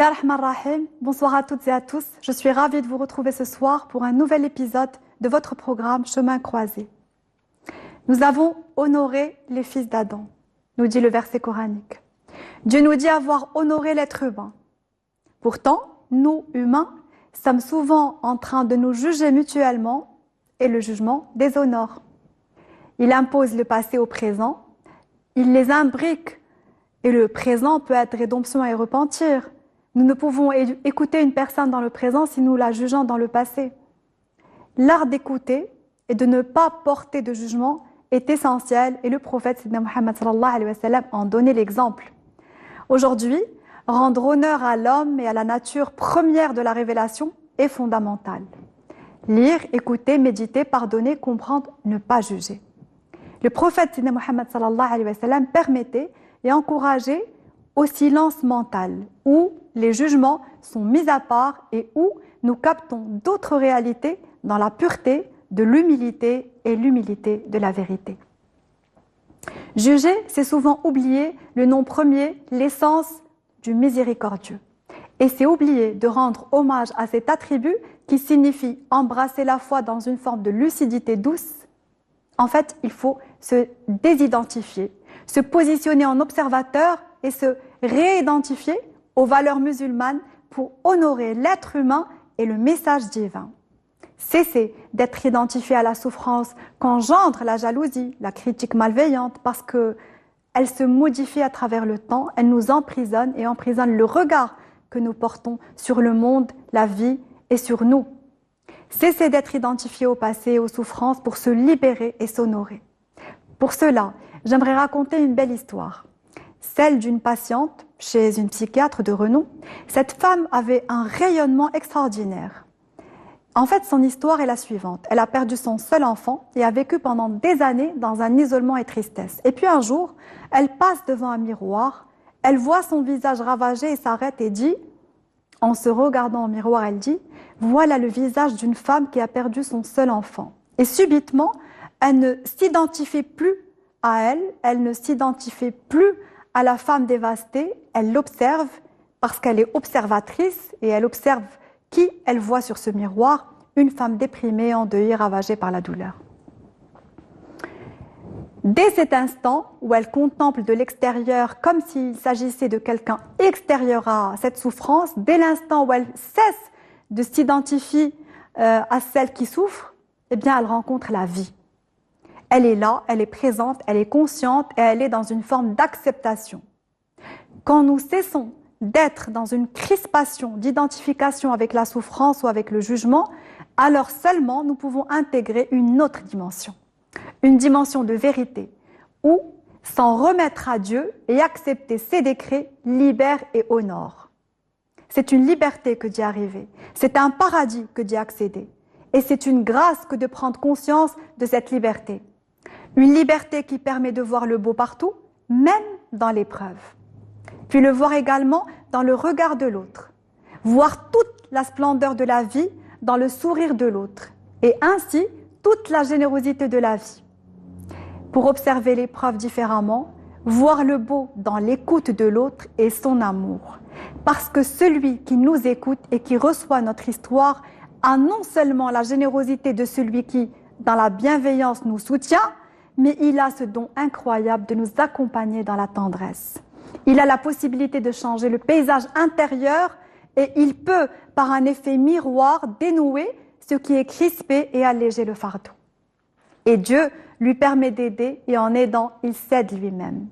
Bismillah ar-Rahman ar-Rahim. Bonsoir à toutes et à tous. Je suis ravie de vous retrouver ce soir pour un nouvel épisode de votre programme Chemin croisé. Nous avons honoré les fils d'Adam, nous dit le verset coranique. Dieu nous dit avoir honoré l'être humain. Pourtant, nous, humains, sommes souvent en train de nous juger mutuellement et le jugement déshonore. Il impose le passé au présent, il les imbrique et le présent peut être rédemption et repentir. Nous ne pouvons écouter une personne dans le présent si nous la jugeons dans le passé. L'art d'écouter et de ne pas porter de jugement est essentiel et le prophète Sayyidina Muhammad sallallahu alayhi wa sallam en donnait l'exemple. Aujourd'hui, rendre honneur à l'homme et à la nature première de la révélation est fondamental. Lire, écouter, méditer, pardonner, comprendre, ne pas juger. Le prophète Sayyidina Muhammad sallallahu alayhi wa sallam permettait et encourageait au silence mental, où les jugements sont mis à part et où nous captons d'autres réalités dans la pureté de l'humilité et l'humilité de la vérité. Juger, c'est souvent oublier le nom premier, l'essence du miséricordieux. Et c'est oublier de rendre hommage à cet attribut qui signifie embrasser la foi dans une forme de lucidité douce. En fait, il faut se désidentifier, se positionner en observateur et se réidentifier aux valeurs musulmanes pour honorer l'être humain et le message divin. Cesser d'être identifié à la souffrance qu'engendre la jalousie, la critique malveillante, parce qu'elle se modifie à travers le temps, elle nous emprisonne et emprisonne le regard que nous portons sur le monde, la vie et sur nous. Cesser d'être identifié au passé et aux souffrances pour se libérer et s'honorer. Pour cela, j'aimerais raconter une belle histoire. Celle d'une patiente chez une psychiatre de renom. Cette femme avait un rayonnement extraordinaire. En fait, son histoire est la suivante. Elle a perdu son seul enfant et a vécu pendant des années dans un isolement et tristesse. Et puis un jour, elle passe devant un miroir, elle voit son visage ravagé et s'arrête et dit, en se regardant au miroir, elle dit « Voilà le visage d'une femme qui a perdu son seul enfant. » Et subitement, elle ne s'identifie plus à elle, elle ne s'identifie plus à la femme dévastée, elle l'observe parce qu'elle est observatrice et elle observe qui elle voit sur ce miroir, une femme déprimée, endeuillée, ravagée par la douleur. Dès cet instant où elle contemple de l'extérieur comme s'il s'agissait de quelqu'un extérieur à cette souffrance, dès l'instant où elle cesse de s'identifier à celle qui souffre, eh bien elle rencontre la vie. Elle est là, elle est présente, elle est consciente et elle est dans une forme d'acceptation. Quand nous cessons d'être dans une crispation d'identification avec la souffrance ou avec le jugement, alors seulement nous pouvons intégrer une autre dimension. Une dimension de vérité où s'en remettre à Dieu et accepter ses décrets libère et honore. C'est une liberté que d'y arriver, c'est un paradis que d'y accéder et c'est une grâce que de prendre conscience de cette liberté. Une liberté qui permet de voir le beau partout, même dans l'épreuve. Puis le voir également dans le regard de l'autre. Voir toute la splendeur de la vie dans le sourire de l'autre. Et ainsi, toute la générosité de la vie. Pour observer l'épreuve différemment, voir le beau dans l'écoute de l'autre et son amour. Parce que celui qui nous écoute et qui reçoit notre histoire a non seulement la générosité de celui qui, dans la bienveillance, nous soutient, mais il a ce don incroyable de nous accompagner dans la tendresse. Il a la possibilité de changer le paysage intérieur et il peut, par un effet miroir, dénouer ce qui est crispé et alléger le fardeau. Et Dieu lui permet d'aider et en aidant, il s'aide lui-même.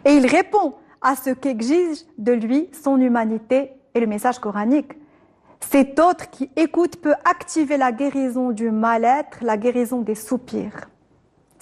Et il répond à ce qu'exige de lui son humanité et le message coranique. Cet autre qui écoute peut activer la guérison du mal-être, la guérison des soupirs.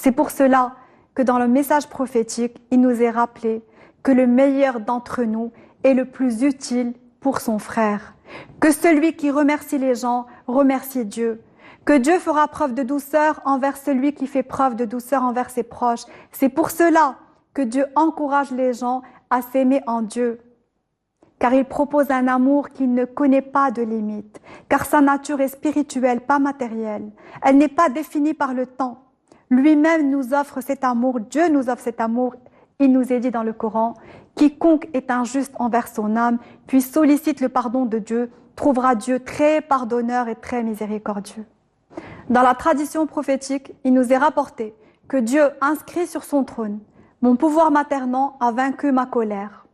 C'est pour cela que dans le message prophétique, il nous est rappelé que le meilleur d'entre nous est le plus utile pour son frère. Que celui qui remercie les gens remercie Dieu. Que Dieu fera preuve de douceur envers celui qui fait preuve de douceur envers ses proches. C'est pour cela que Dieu encourage les gens à s'aimer en Dieu. Car il propose un amour qui ne connaît pas de limite. Car sa nature est spirituelle, pas matérielle. Elle n'est pas définie par le temps. Lui-même nous offre cet amour, Dieu nous offre cet amour il nous est dit dans le Coran, quiconque est injuste envers son âme, puis sollicite le pardon de Dieu, trouvera Dieu très pardonneur et très miséricordieux. Dans la tradition prophétique, il nous est rapporté que Dieu inscrit sur son trône, mon pouvoir maternant a vaincu ma colère.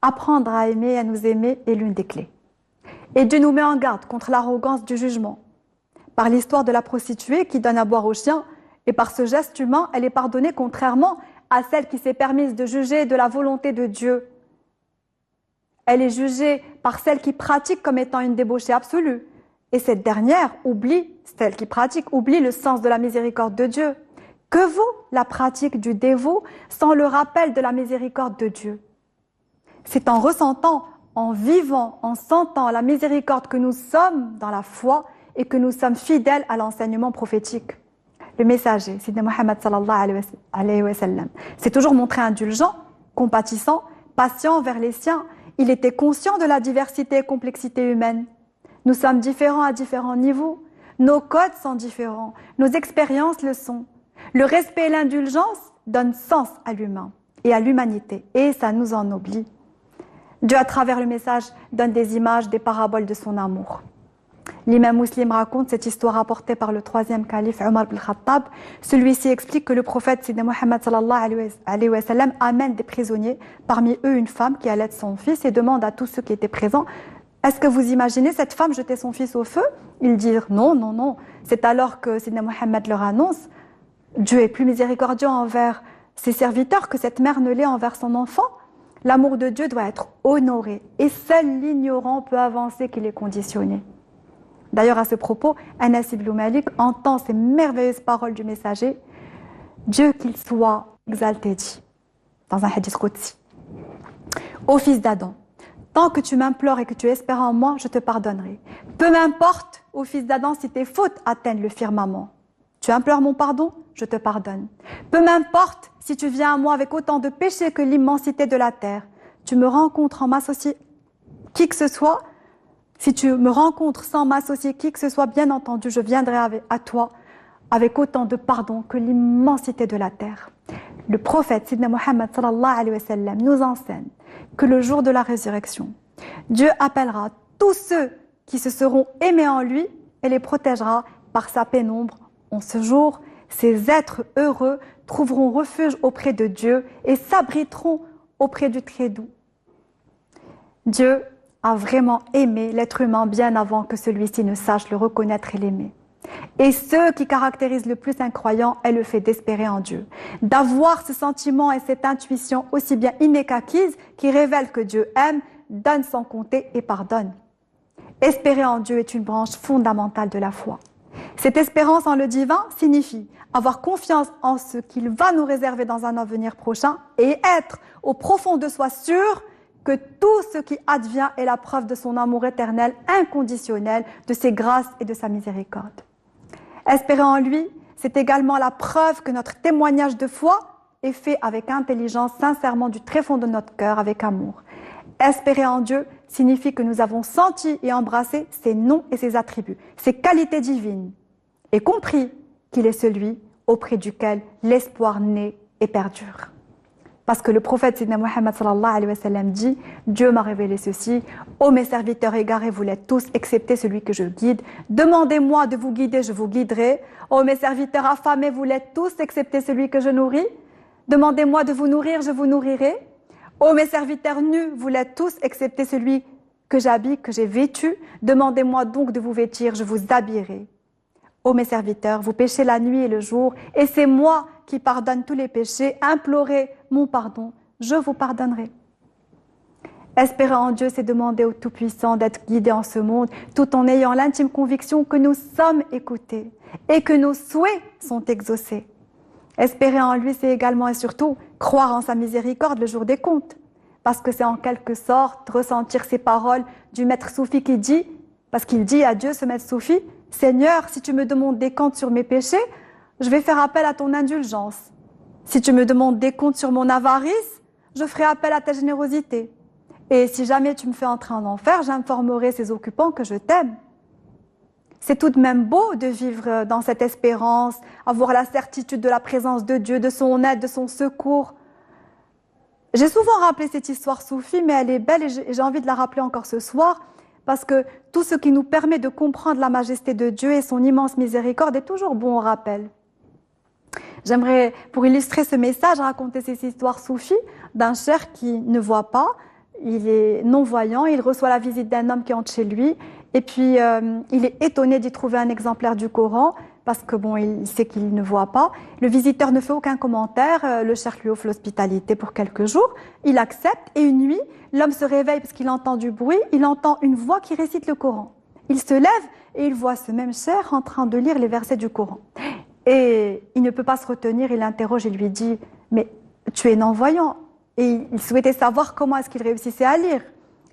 Apprendre à aimer et à nous aimer est l'une des clés. Et Dieu nous met en garde contre l'arrogance du jugement. Par l'histoire de la prostituée qui donne à boire aux chiens, et par ce geste humain, elle est pardonnée contrairement à celle qui s'est permise de juger de la volonté de Dieu. Elle est jugée par celle qui pratique comme étant une débauchée absolue. Et cette dernière oublie, celle qui pratique, oublie le sens de la miséricorde de Dieu. Que vaut la pratique du dévot sans le rappel de la miséricorde de Dieu? C'est en ressentant, en vivant, en sentant la miséricorde que nous sommes dans la foi et que nous sommes fidèles à l'enseignement prophétique. Le messager, Sidna Muhammad sallallahu alayhi wa sallam, s'est toujours montré indulgent, compatissant, patient envers les siens. Il était conscient de la diversité et complexité humaine. Nous sommes différents à différents niveaux. Nos codes sont différents. Nos expériences le sont. Le respect et l'indulgence donnent sens à l'humain et à l'humanité. Et ça nous ennoblit. Dieu, à travers le message, donne des images, des paraboles de son amour. L'imam Muslim raconte cette histoire rapportée par le troisième calife Omar ibn Khattab. Celui-ci explique que le prophète Sidna Muhammad sallallahu alayhi wa sallam amène des prisonniers, parmi eux une femme qui allait son fils et demande à tous ceux qui étaient présents: est-ce que vous imaginez cette femme jeter son fils au feu? Ils dirent non, non, non. C'est alors que Sidna Muhammad leur annonce: Dieu est plus miséricordieux envers ses serviteurs que cette mère ne l'est envers son enfant. L'amour de Dieu doit être honoré et seul l'ignorant peut avancer qu'il est conditionné. D'ailleurs, à ce propos, Anas ibn Malik entend ces merveilleuses paroles du messager: Dieu qu'il soit exalté dit, dans un hadith qudsi: ô fils d'Adam, tant que tu m'implores et que tu espères en moi, je te pardonnerai. Peu m'importe, ô fils d'Adam, si tes fautes atteignent le firmament. Tu implores mon pardon, je te pardonne. Peu m'importe si tu viens à moi avec autant de péchés que l'immensité de la terre. Tu me rencontres en m'associer qui que ce soit. Si tu me rencontres sans m'associer qui que ce soit, bien entendu, je viendrai à toi avec autant de pardon que l'immensité de la terre. Le prophète Sidna Muhammad sallallahu alayhi wa sallam nous enseigne que le jour de la résurrection, Dieu appellera tous ceux qui se seront aimés en lui et les protégera par sa pénombre. En ce jour, ces êtres heureux trouveront refuge auprès de Dieu et s'abriteront auprès du Très-Doux. Dieu a vraiment aimé l'être humain bien avant que celui-ci ne sache le reconnaître et l'aimer. Et ce qui caractérise le plus un croyant est le fait d'espérer en Dieu, d'avoir ce sentiment et cette intuition aussi bien innée qu'acquise qui révèle que Dieu aime, donne sans compter et pardonne. Espérer en Dieu est une branche fondamentale de la foi. Cette espérance en le divin signifie avoir confiance en ce qu'il va nous réserver dans un avenir prochain et être au profond de soi sûr que tout ce qui advient est la preuve de son amour éternel, inconditionnel, de ses grâces et de sa miséricorde. Espérer en lui, c'est également la preuve que notre témoignage de foi est fait avec intelligence, sincèrement du très fond de notre cœur, avec amour. Espérer en Dieu signifie que nous avons senti et embrassé ses noms et ses attributs, ses qualités divines, et compris qu'il est celui auprès duquel l'espoir naît et perdure. Parce que le prophète Sidna Muhammad sallallahu alayhi wa sallam dit: Dieu m'a révélé ceci, ô mes serviteurs égarés, vous l'êtes tous, excepté celui que je guide. Demandez-moi de vous guider, je vous guiderai. Ô mes serviteurs affamés, vous l'êtes tous, excepté celui que je nourris. Demandez-moi de vous nourrir, je vous nourrirai. Ô mes serviteurs nus, vous l'êtes tous, excepté celui que j'habille, que j'ai vêtu. Demandez-moi donc de vous vêtir, je vous habillerai. Ô mes serviteurs, vous péchez la nuit et le jour, et c'est moi qui pardonne tous les péchés. Implorez mon pardon, je vous pardonnerai. Espérer en Dieu, c'est demander au Tout-Puissant d'être guidé en ce monde, tout en ayant l'intime conviction que nous sommes écoutés et que nos souhaits sont exaucés. Espérer en lui, c'est également et surtout croire en sa miséricorde le jour des comptes, parce que c'est en quelque sorte ressentir ces paroles du maître soufi qui dit, parce qu'il dit à Dieu, ce maître soufi: Seigneur, si tu me demandes des comptes sur mes péchés, je vais faire appel à ton indulgence. Si tu me demandes des comptes sur mon avarice, je ferai appel à ta générosité. Et si jamais tu me fais entrer en enfer, j'informerai ses occupants que je t'aime. C'est tout de même beau de vivre dans cette espérance, avoir la certitude de la présence de Dieu, de son aide, de son secours. J'ai souvent rappelé cette histoire soufie, mais elle est belle et j'ai envie de la rappeler encore ce soir, parce que tout ce qui nous permet de comprendre la majesté de Dieu et son immense miséricorde est toujours bon au rappel. J'aimerais, pour illustrer ce message, raconter cette histoire soufie d'un cheikh qui ne voit pas, il est non-voyant, il reçoit la visite d'un homme qui entre chez lui, et puis il est étonné d'y trouver un exemplaire du Coran, parce que bon, il sait qu'il ne voit pas. Le visiteur ne fait aucun commentaire, le cheikh lui offre l'hospitalité pour quelques jours, il accepte, et une nuit, l'homme se réveille parce qu'il entend du bruit, il entend une voix qui récite le Coran. Il se lève et il voit ce même cheikh en train de lire les versets du Coran. Et il ne peut pas se retenir, il l'interroge et lui dit « Mais tu es non-voyant ?» Et il souhaitait savoir comment est-ce qu'il réussissait à lire.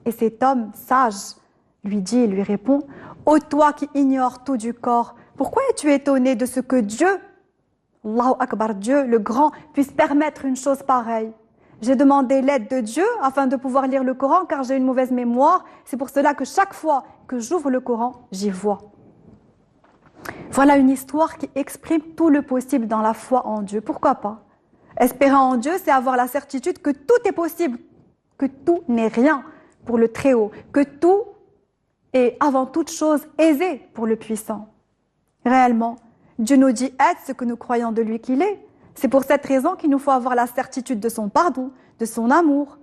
Et cet homme sage lui dit et lui répond « Ô toi qui ignores tout du corps, pourquoi es-tu étonné de ce que Dieu, Allahu Akbar, Dieu le grand, puisse permettre une chose pareille? J'ai demandé l'aide de Dieu afin de pouvoir lire le Coran car j'ai une mauvaise mémoire. C'est pour cela que chaque fois que j'ouvre le Coran, j'y vois. » Voilà une histoire qui exprime tout le possible dans la foi en Dieu. Pourquoi pas? Espérer en Dieu, c'est avoir la certitude que tout est possible, que tout n'est rien pour le Très-Haut, que tout est avant toute chose aisé pour le Puissant. Réellement, Dieu nous dit être ce que nous croyons de lui qu'il est. C'est pour cette raison qu'il nous faut avoir la certitude de son pardon, de son amour.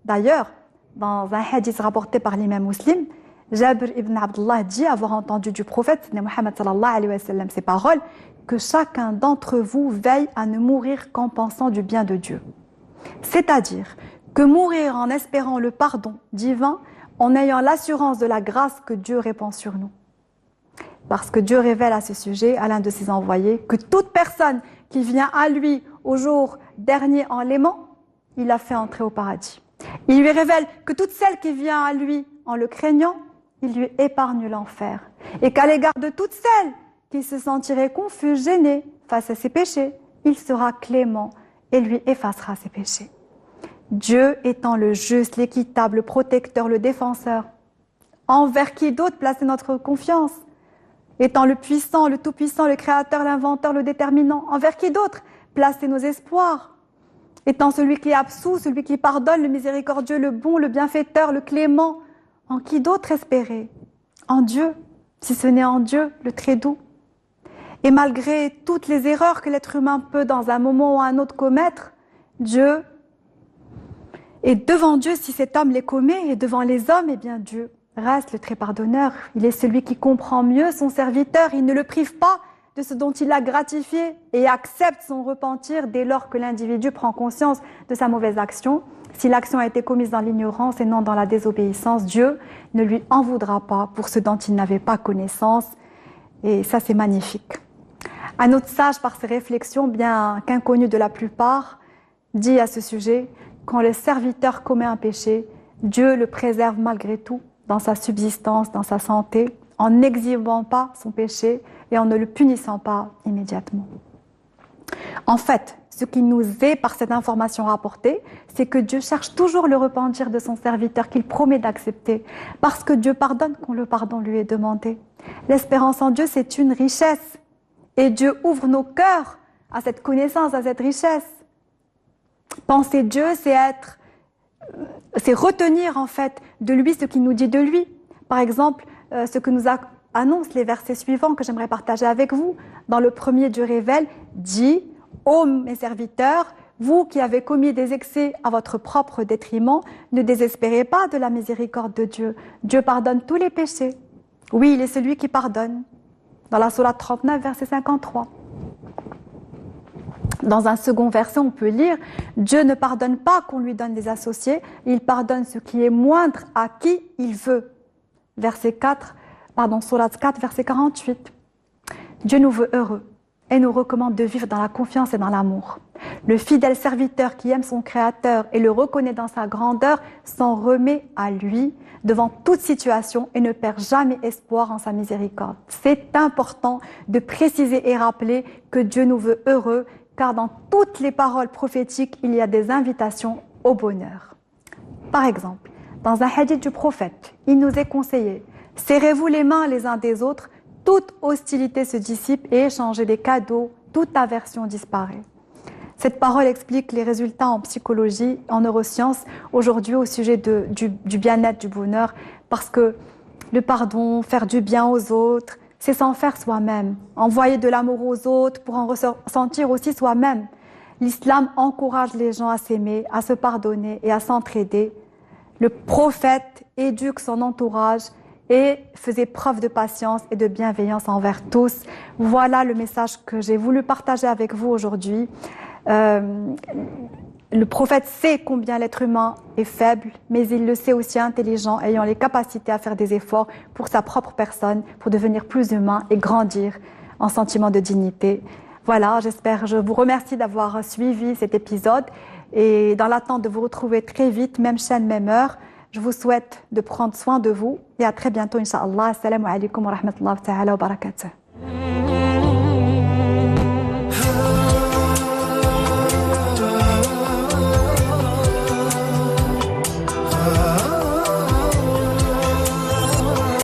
D'ailleurs, dans un hadith rapporté par l'imam Muslim, Jabir ibn Abdullah dit avoir entendu du prophète Muhammad sallallahu alayhi wa sallam ces paroles que chacun d'entre vous veille à ne mourir qu'en pensant du bien de Dieu. C'est-à-dire que mourir en espérant le pardon divin, en ayant l'assurance de la grâce que Dieu répand sur nous. Parce que Dieu révèle à ce sujet, à l'un de ses envoyés, que toute personne qui vient à lui au jour dernier en l'aimant, il l'a fait entrer au paradis. Il lui révèle que toute celle qui vient à lui en le craignant, il lui épargne l'enfer. Et qu'à l'égard de toutes celles qui se sentiraient confuses, gênées face à ses péchés, il sera clément et lui effacera ses péchés. Dieu étant le juste, l'équitable, le protecteur, le défenseur, envers qui d'autre placer notre confiance? Étant le puissant, le tout-puissant, le créateur, l'inventeur, le déterminant, envers qui d'autre placer nos espoirs? Étant celui qui absout, celui qui pardonne, le miséricordieux, le bon, le bienfaiteur, le clément, en qui d'autre espérer? En Dieu, si ce n'est en Dieu, le très doux. Et malgré toutes les erreurs que l'être humain peut dans un moment ou un autre commettre, Dieu est devant Dieu si cet homme les commet, et devant les hommes, eh bien Dieu reste le très pardonneur. Il est celui qui comprend mieux son serviteur, il ne le prive pas de ce dont il l'a gratifié et accepte son repentir dès lors que l'individu prend conscience de sa mauvaise action. Si l'action a été commise dans l'ignorance et non dans la désobéissance, Dieu ne lui en voudra pas pour ce dont il n'avait pas connaissance. Et ça, c'est magnifique. Un autre sage, par ses réflexions, bien qu'inconnu de la plupart, dit à ce sujet, quand le serviteur commet un péché, Dieu le préserve malgré tout dans sa subsistance, dans sa santé, en n'exhibant pas son péché et en ne le punissant pas immédiatement. En fait, ce qui nous est par cette information rapportée, c'est que Dieu cherche toujours le repentir de son serviteur qu'il promet d'accepter, parce que Dieu pardonne quand le pardon lui est demandé. L'espérance en Dieu, c'est une richesse, et Dieu ouvre nos cœurs à cette connaissance, à cette richesse. Penser Dieu, c'est retenir en fait de lui ce qu'il nous dit de lui. Par exemple, ce que nous annoncent les versets suivants que j'aimerais partager avec vous. Dans le premier, Dieu révèle, dit « Ô mes serviteurs, vous qui avez commis des excès à votre propre détriment, ne désespérez pas de la miséricorde de Dieu. Dieu pardonne tous les péchés. Oui, il est celui qui pardonne. » Dans la sourate 39, verset 53. Dans un second verset, on peut lire « Dieu ne pardonne pas qu'on lui donne des associés, il pardonne ce qui est moindre à qui il veut. » Sourate 4, verset 48. Dieu nous veut heureux et nous recommande de vivre dans la confiance et dans l'amour. Le fidèle serviteur qui aime son Créateur et le reconnaît dans sa grandeur s'en remet à lui devant toute situation et ne perd jamais espoir en sa miséricorde. C'est important de préciser et rappeler que Dieu nous veut heureux, car dans toutes les paroles prophétiques, il y a des invitations au bonheur. Par exemple, dans un hadith du prophète, il nous est conseillé « Serrez-vous les mains les uns des autres, toute hostilité se dissipe et échangez des cadeaux, toute aversion disparaît. » Cette parole explique les résultats en psychologie, en neurosciences, aujourd'hui au sujet du bien-être, du bonheur, parce que le pardon, faire du bien aux autres, c'est s'en faire soi-même. Envoyer de l'amour aux autres pour en ressentir aussi soi-même. L'islam encourage les gens à s'aimer, à se pardonner et à s'entraider. Le prophète éduque son entourage et faisait preuve de patience et de bienveillance envers tous. Voilà le message que j'ai voulu partager avec vous aujourd'hui. Le prophète sait combien l'être humain est faible, mais il le sait aussi intelligent, ayant les capacités à faire des efforts pour sa propre personne, pour devenir plus humain et grandir en sentiment de dignité. Voilà, je vous remercie d'avoir suivi cet épisode et dans l'attente de vous retrouver très vite, même chaîne, même heure, je vous souhaite de prendre soin de vous et à très bientôt, Inch'Allah. Assalamu alaikum wa rahmatullahi wa barakatuh.